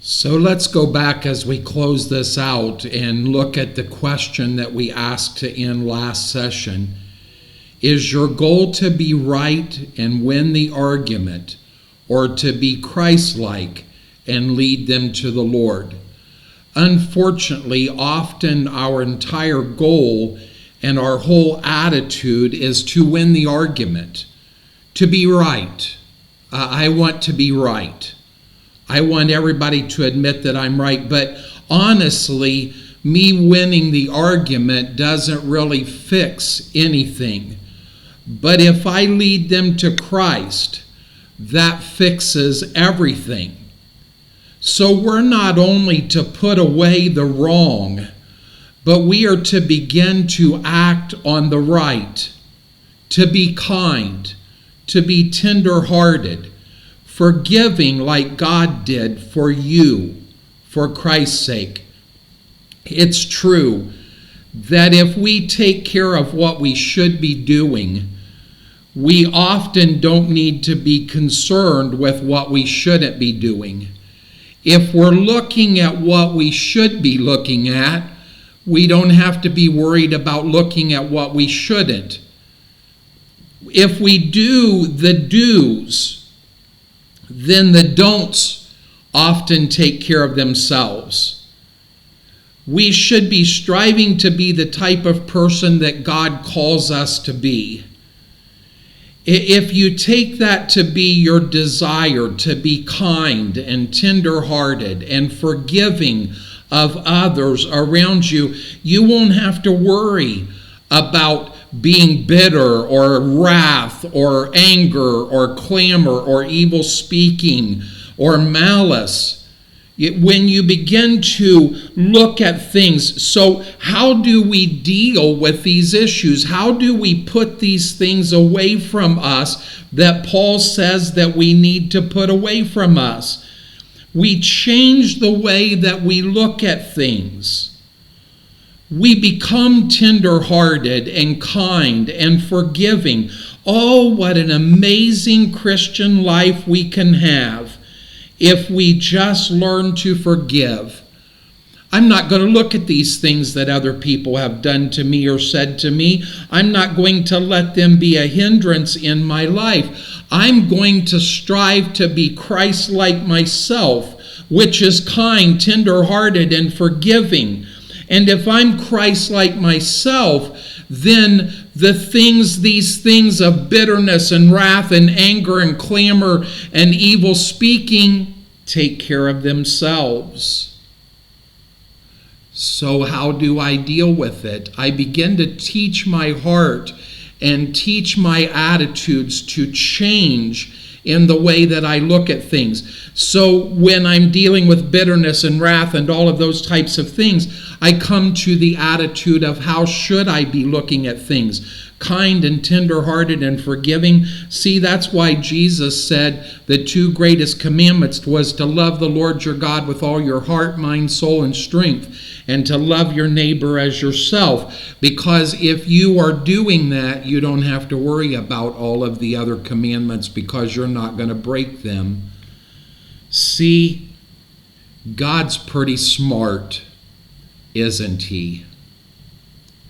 So let's go back as we close this out and look at the question that we asked to end last session. Is your goal to be right and win the argument, or to be Christ-like and lead them to the Lord? Unfortunately, often our entire goal and our whole attitude is to win the argument, to be right. I want to be right. I want everybody to admit that I'm right, but honestly, me winning the argument doesn't really fix anything. But if I lead them to Christ, that fixes everything. So we're not only to put away the wrong, but we are to begin to act on the right, to be kind, to be tender-hearted, forgiving like God did for you, for Christ's sake. It's true that if we take care of what we should be doing, we often don't need to be concerned with what we shouldn't be doing. If we're looking at what we should be looking at, we don't have to be worried about looking at what we shouldn't. If we do the do's, then the don'ts often take care of themselves. We should be striving to be the type of person that God calls us to be. If you take that to be your desire to be kind and tender-hearted and forgiving of others around you, you won't have to worry about being bitter or wrath or anger or clamor or evil speaking or malice. When you begin to look at things, so how do we deal with these issues? How do we put these things away from us that Paul says that we need to put away from us? We change the way that we look at things. We become tender-hearted and kind and forgiving. Oh, what an amazing Christian life we can have if we just learn to forgive. I'm not going to look at these things that other people have done to me or said to me. I'm not going to let them be a hindrance in my life. I'm going to strive to be Christ-like myself, which is kind, tender-hearted, and forgiving. And if I'm Christ-like myself, then these things of bitterness and wrath and anger and clamor and evil speaking take care of themselves. So how do I deal with it? I begin to teach my heart and teach my attitudes to change in the way that I look at things. So when I'm dealing with bitterness and wrath and all of those types of things, I come to the attitude of how should I be looking at things? Kind and tender-hearted and forgiving. See, that's why Jesus said the two greatest commandments was to love the Lord your God with all your heart, mind, soul, and strength, and to love your neighbor as yourself. Because if you are doing that, you don't have to worry about all of the other commandments because you're not going to break them. See, God's pretty smart, isn't he?